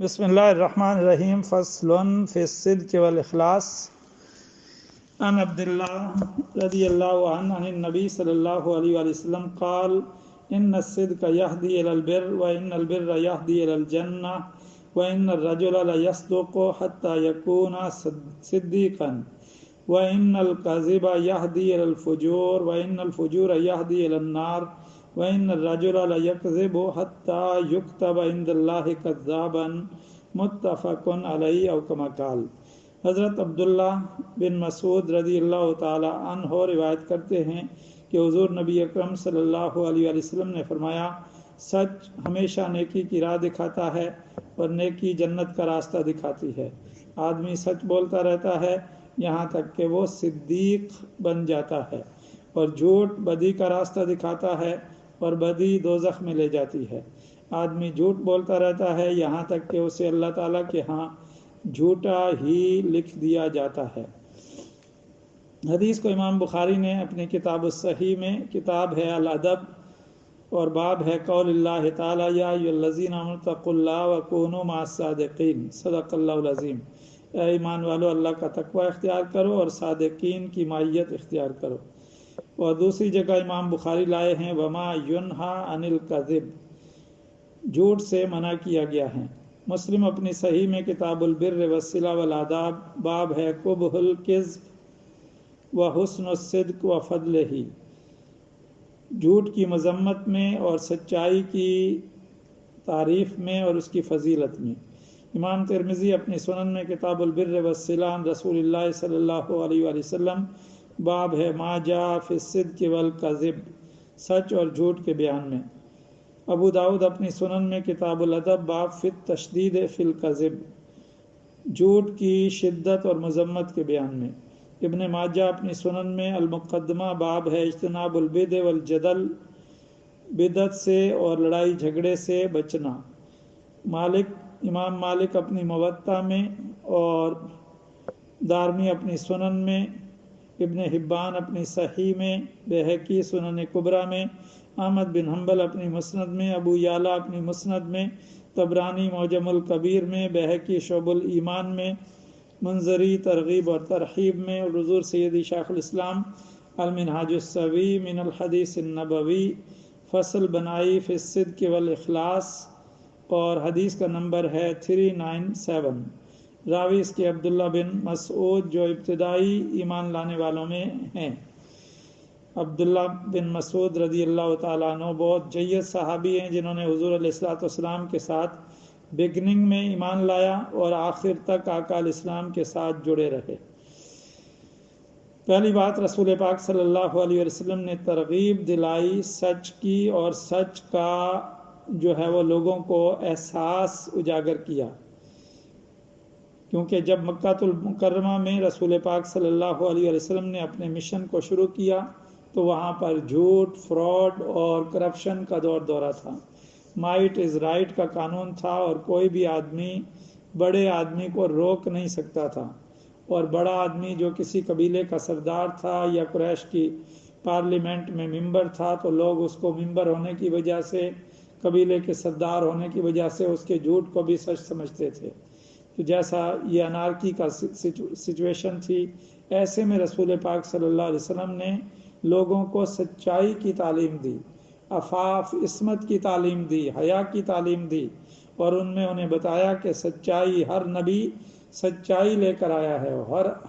بسم اللہ الرحمن الرحیم فصل فی الصدق والاخلاص عن عبد اللہ رضی اللہ عنہ عن النبی صلی اللہ علیہ وآلہ وسلم قال ان الصدق یہدی الی البر وان البر یہدی الی الجنہ وان الرجل لیصدق حتی یکون صدیقا وان الکذب یہدی الی الفجور وان الفجور یہدی الی النار وَإِنَّ الرَّجُلَ لَيَكْذِبُ حَتَّى يُكْتَبَ عِندَ اللَّهِ كَذَّابًا متفق علیہ او کما قال۔ حضرت عبداللہ بن مسعود رضی اللہ تعالی عنہ روایت کرتے ہیں کہ حضور نبی اکرم صلی اللہ علیہ وآلہ وسلم نے فرمایا، سچ ہمیشہ نیکی کی راہ دکھاتا ہے اور نیکی جنت کا راستہ دکھاتی ہے۔ آدمی سچ بولتا رہتا ہے یہاں تک کہ وہ صدیق بن جاتا ہے، اور جھوٹ بدی کا راستہ دکھاتا ہے اور بدی دوزخ میں لے جاتی ہے۔ آدمی جھوٹ بولتا رہتا ہے یہاں تک کہ اسے اللہ تعالیٰ کے ہاں جھوٹا ہی لکھ دیا جاتا ہے۔ حدیث کو امام بخاری نے اپنی کتاب الصحیح میں، کتاب ہے الادب اور باب ہے قول اللہ تعالیٰ یا ایھا الذین آمنوا اتقوا اللہ وکونوا مع الصادقین، صدق اللہ العظیم۔ اے ایمان والو، اللہ کا تقوی اختیار کرو اور صادقین کی معیت اختیار کرو۔ اور دوسری جگہ امام بخاری لائے ہیں وما ینہا عن الکذب، جھوٹ سے منع کیا گیا ہے۔ مسلم اپنی صحیح میں کتاب البر والصلہ والآداب باب ہے قبح الکذب وحسن الصدق وفضلہ، جھوٹ کی مذمت میں اور سچائی کی تعریف میں اور اس کی فضیلت میں۔ امام ترمذی اپنی سنن میں کتاب البر والصلہ عن رسول اللہ صلی اللہ علیہ وآلہ وسلم باب ہے ما جاء فی الصدق والکذب، سچ اور جھوٹ کے بیان میں۔ ابو داؤد اپنی سنن میں کتاب الادب باب فی التشدید فی الکذب، جھوٹ کی شدت اور مذمت کے بیان میں۔ ابن ماجہ اپنی سنن میں المقدمہ باب ہے اجتناب البدع والجدل، بدعت سے اور لڑائی جھگڑے سے بچنا۔ امام مالک اپنی موطا میں اور دارمی اپنی سنن میں، ابن حبان اپنی صحیح میں، بہقی سنن کبریٰ میں، احمد بن حنبل اپنی مسند میں، ابو یعلیٰ اپنی مسند میں، طبرانی معجم الکبیر میں، بہقی شعب الایمان میں، منذری ترغیب اور ترہیب میں، اور حضور سیدی شیخ الاسلام المنہاج السوی من الحدیث النبوی فصل بنائی فی الصدق والاخلاص، اور حدیث کا نمبر ہے 397۔ راوی اس کے عبداللہ بن مسعود جو ابتدائی ایمان لانے والوں میں ہیں۔ عبداللہ بن مسعود رضی اللہ تعالیٰ عنہ بہت جید صحابی ہیں جنہوں نے حضور علیہ الصلوۃ والسلام کے ساتھ بگننگ میں ایمان لایا اور آخر تک آقا علیہ السلام کے ساتھ جڑے رہے۔ پہلی بات، رسول پاک صلی اللہ علیہ وسلم نے ترغیب دلائی سچ کی، اور سچ کا جو ہے وہ لوگوں کو احساس اجاگر کیا، کیونکہ جب مکہ المکرمہ میں رسول پاک صلی اللہ علیہ وسلم نے اپنے مشن کو شروع کیا تو وہاں پر جھوٹ، فراڈ اور کرپشن کا دورہ تھا۔ مائٹ از رائٹ کا قانون تھا، اور کوئی بھی آدمی بڑے آدمی کو روک نہیں سکتا تھا، اور بڑا آدمی جو کسی قبیلے کا سردار تھا یا قریش کی پارلیمنٹ میں ممبر تھا تو لوگ اس کو ممبر ہونے کی وجہ سے، قبیلے کے سردار ہونے کی وجہ سے اس کے جھوٹ کو بھی سچ سمجھتے تھے۔ تو جیسا یہ انارکی کا سچویشن تھی، ایسے میں رسول پاک صلی اللہ علیہ وسلم نے لوگوں کو سچائی کی تعلیم دی، عفاف عصمت کی تعلیم دی، حیا کی تعلیم دی، اور ان میں انہیں بتایا کہ سچائی، ہر نبی سچائی لے کر آیا ہے،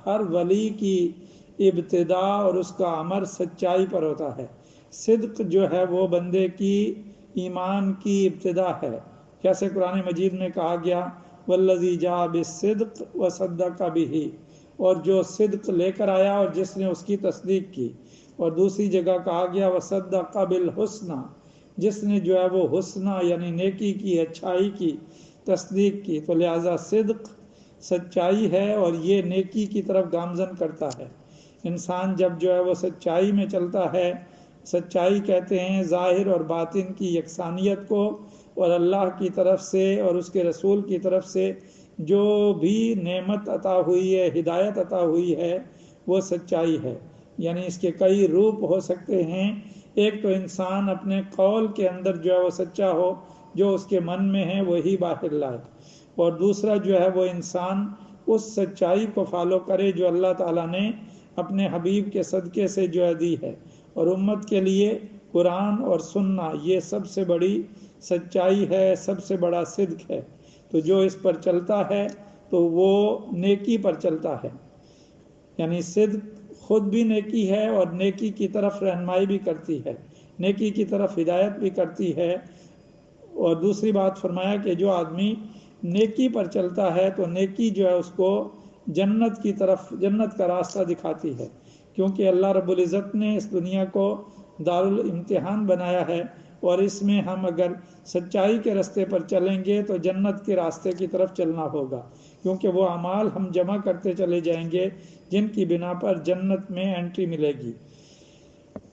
ہر ولی کی ابتدا اور اس کا امر سچائی پر ہوتا ہے۔ صدق جو ہے وہ بندے کی ایمان کی ابتدا ہے، جیسے قرآن مجید میں کہا گیا والذی جاء بالصدق وصدق بہ، اور جو صدق لے کر آیا اور جس نے اس کی تصدیق کی۔ اور دوسری جگہ کہا گیا وصدق بالحسنى، جس نے جو ہے وہ حسنہ یعنی نیکی کی، اچھائی کی تصدیق کی۔ تو لہٰذا صدق سچائی ہے، اور یہ نیکی کی طرف گامزن کرتا ہے۔ انسان جب جو ہے وہ سچائی میں چلتا ہے، سچائی کہتے ہیں ظاہر اور باطن کی یکسانیت کو، اور اللہ کی طرف سے اور اس کے رسول کی طرف سے جو بھی نعمت عطا ہوئی ہے، ہدایت عطا ہوئی ہے، وہ سچائی ہے۔ یعنی اس کے کئی روپ ہو سکتے ہیں۔ ایک تو انسان اپنے قول کے اندر جو ہے وہ سچا ہو، جو اس کے من میں ہے وہی باہر لائے، اور دوسرا جو ہے وہ انسان اس سچائی کو فالو کرے جو اللہ تعالیٰ نے اپنے حبیب کے صدقے سے جو ہے دی ہے، اور امت کے لیے قرآن اور سننا یہ سب سے بڑی سچائی ہے، سب سے بڑا صدق ہے۔ تو جو اس پر چلتا ہے تو وہ نیکی پر چلتا ہے، یعنی صدق خود بھی نیکی ہے اور نیکی کی طرف رہنمائی بھی کرتی ہے، نیکی کی طرف ہدایت بھی کرتی ہے۔ اور دوسری بات فرمایا کہ جو آدمی نیکی پر چلتا ہے تو نیکی جو ہے اس کو جنت کی طرف، جنت کا راستہ دکھاتی ہے، کیونکہ اللہ رب العزت نے اس دنیا کو دارالامتحان بنایا ہے، اور اس میں ہم اگر سچائی کے راستے پر چلیں گے تو جنت کے راستے کی طرف چلنا ہوگا، کیونکہ وہ اعمال ہم جمع کرتے چلے جائیں گے جن کی بنا پر جنت میں انٹری ملے گی۔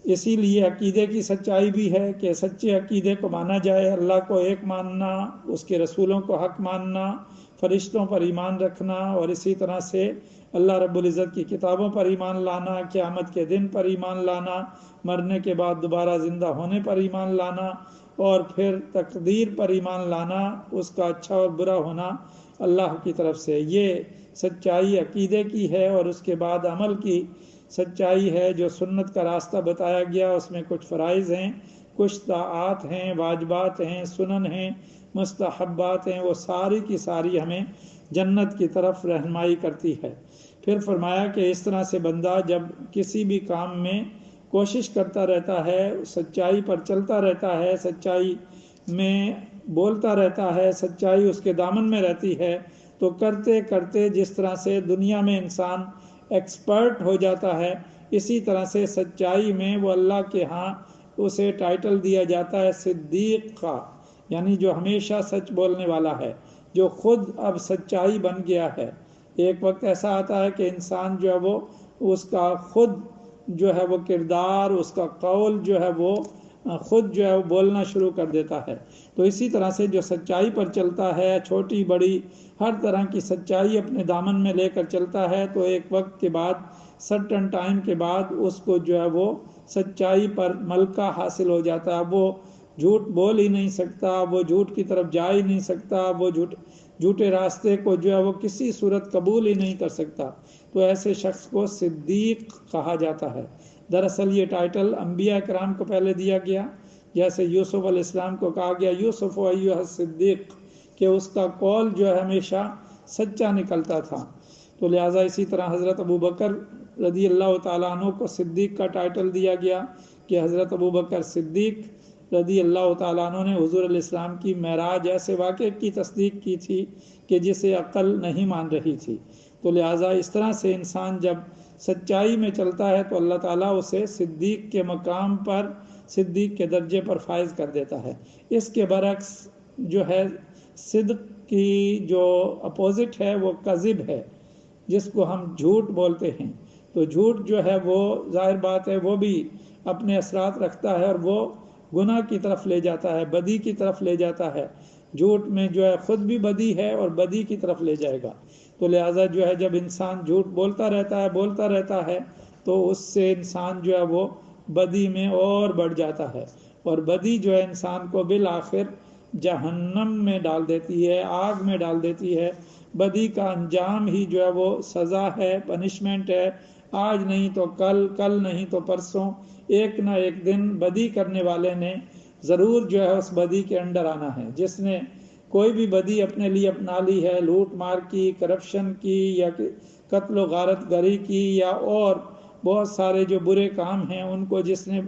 اسی لیے عقیدے کی سچائی بھی ہے کہ سچے عقیدے کو مانا جائے، اللہ کو ایک ماننا، اس کے رسولوں کو حق ماننا، فرشتوں پر ایمان رکھنا، اور اسی طرح سے اللہ رب العزت کی کتابوں پر ایمان لانا، قیامت کے دن پر ایمان لانا، مرنے کے بعد دوبارہ زندہ ہونے پر ایمان لانا، اور پھر تقدیر پر ایمان لانا، اس کا اچھا اور برا ہونا اللہ کی طرف سے۔ یہ سچائی عقیدے کی ہے، اور اس کے بعد عمل کی سچائی ہے جو سنت کا راستہ بتایا گیا، اس میں کچھ فرائض ہیں، کچھ طاعات ہیں، واجبات ہیں، سنن ہیں، مستحبات ہیں، وہ ساری کی ساری ہمیں جنت کی طرف رہنمائی کرتی ہے۔ پھر فرمایا کہ اس طرح سے بندہ جب کسی بھی کام میں کوشش کرتا رہتا ہے، سچائی پر چلتا رہتا ہے، سچائی میں بولتا رہتا ہے، سچائی اس کے دامن میں رہتی ہے، تو کرتے کرتے جس طرح سے دنیا میں انسان ایکسپرٹ ہو جاتا ہے، اسی طرح سے سچائی میں وہ اللہ کے ہاں اسے ٹائٹل دیا جاتا ہے صدیق کا، یعنی جو ہمیشہ سچ بولنے والا ہے، جو خود اب سچائی بن گیا ہے۔ ایک وقت ایسا آتا ہے کہ انسان جو ہے وہ اس کا خود جو ہے وہ کردار، اس کا قول جو ہے وہ خود جو ہے وہ بولنا شروع کر دیتا ہے۔ تو اسی طرح سے جو سچائی پر چلتا ہے، چھوٹی بڑی ہر طرح کی سچائی اپنے دامن میں لے کر چلتا ہے، تو ایک وقت کے بعد، سرٹن ٹائم کے بعد، اس کو جو ہے وہ سچائی پر ملکہ حاصل ہو جاتا ہے۔ وہ جھوٹ بول ہی نہیں سکتا، وہ جھوٹ کی طرف جا ہی نہیں سکتا، وہ جھوٹے راستے کو جو ہے وہ کسی صورت قبول ہی نہیں کر سکتا، تو ایسے شخص کو صدیق کہا جاتا ہے۔ دراصل یہ ٹائٹل انبیاء کرام کو پہلے دیا گیا، جیسے یوسف علیہ السلام کو کہا گیا یوسف ایھا الصدیق، کہ اس کا قول جو ہے ہمیشہ سچا نکلتا تھا۔ تو لہٰذا اسی طرح حضرت ابوبکر رضی اللہ تعالیٰ عنہ کو صدیق کا ٹائٹل دیا گیا، کہ حضرت ابوبکر صدیق رضی اللہ تعالیٰ عنہ نے حضور علیہ السلام کی معراج ایسے واقعے کی تصدیق کی تھی کہ جسے عقل نہیں مان رہی تھی۔ تو لہٰذا اس طرح سے انسان جب سچائی میں چلتا ہے تو اللہ تعالیٰ اسے صدیق کے مقام پر، صدیق کے درجے پر فائز کر دیتا ہے۔ اس کے برعکس جو ہے صدق کی جو اپوزٹ ہے وہ کذب ہے، جس کو ہم جھوٹ بولتے ہیں۔ تو جھوٹ جو ہے وہ ظاہر بات ہے وہ بھی اپنے اثرات رکھتا ہے، اور وہ گناہ کی طرف لے جاتا ہے، بدی کی طرف لے جاتا ہے۔ جھوٹ میں جو ہے خود بھی بدی ہے اور بدی کی طرف لے جائے گا۔ تو لہٰذا جو ہے جب انسان جھوٹ بولتا رہتا ہے تو اس سے انسان جو ہے وہ بدی میں اور بڑھ جاتا ہے، اور بدی جو ہے انسان کو بالآخر جہنم میں ڈال دیتی ہے، آگ میں ڈال دیتی ہے۔ بدی کا انجام ہی جو ہے وہ سزا ہے، پنشمنٹ ہے۔ آج نہیں تو کل، کل نہیں تو پرسوں، ایک نہ ایک دن بدی کرنے والے نے ضرور جو ہے اس بدی کے انڈر آنا ہے۔ جس نے کوئی بھی بدی اپنے لیے اپنا لی ہے، لوٹ مار کی، کرپشن کی، یا قتل و غارت گری کی، یا اور بہت سارے جو برے کام ہیں ان کو جس نے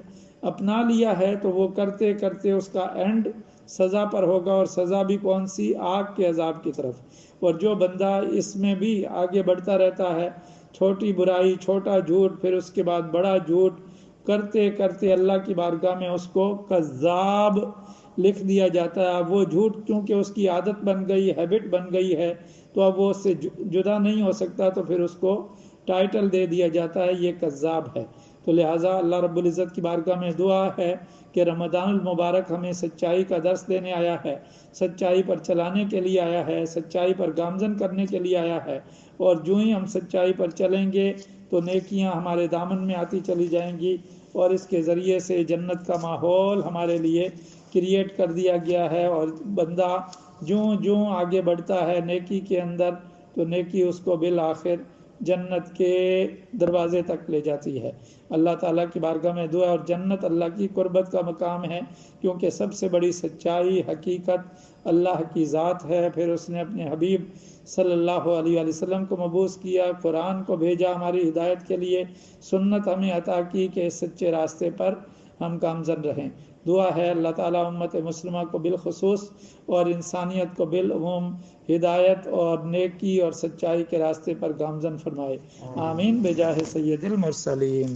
اپنا لیا ہے، تو وہ کرتے کرتے اس کا اینڈ سزا پر ہوگا، اور سزا بھی کون سی؟ آگ کے عذاب کی طرف۔ اور جو بندہ اس میں بھی آگے بڑھتا رہتا ہے، چھوٹی برائی، چھوٹا جھوٹ، پھر اس کے بعد بڑا جھوٹ کرتے کرتے اللہ کی بارگاہ میں اس کو کذاب لکھ دیا جاتا ہے۔ وہ جھوٹ کیونکہ اس کی عادت بن گئی، ہیبٹ بن گئی ہے، تو اب وہ اس سے جدا نہیں ہو سکتا، تو پھر اس کو ٹائٹل دے دیا جاتا ہے یہ کذاب ہے۔ تو لہٰذا اللہ رب العزت کی بارگاہ میں دعا ہے کہ رمضان المبارک ہمیں سچائی کا درس دینے آیا ہے، سچائی پر چلانے کے لیے آیا ہے، سچائی پر گامزن کرنے کے لیے آیا ہے، اور جو ہی ہم سچائی پر چلیں گے تو نیکیاں ہمارے دامن میں آتی چلی جائیں گی، اور اس کے ذریعے سے جنت کا ماحول ہمارے لیے کریٹ کر دیا گیا ہے، اور بندہ جوں آگے بڑھتا ہے نیکی کے اندر تو نیکی اس کو بالآخر جنت کے دروازے تک لے جاتی ہے۔ اللہ تعالیٰ کی بارگاہ میں دعا، اور جنت اللہ کی قربت کا مقام ہے، کیونکہ سب سے بڑی سچائی حقیقت اللہ کی ذات ہے۔ پھر اس نے اپنے حبیب صلی اللہ علیہ وسلم کو مبعوث کیا، قرآن کو بھیجا ہماری ہدایت کے لیے، سنت ہمیں عطا کی کہ اس سچے راستے پر ہم گامزن رہیں۔ دعا ہے اللہ تعالیٰ امت مسلمہ کو بالخصوص اور انسانیت کو بالعموم ہدایت اور نیکی اور سچائی کے راستے پر گامزن فرمائے، آمین بجاہ سید المرسلین۔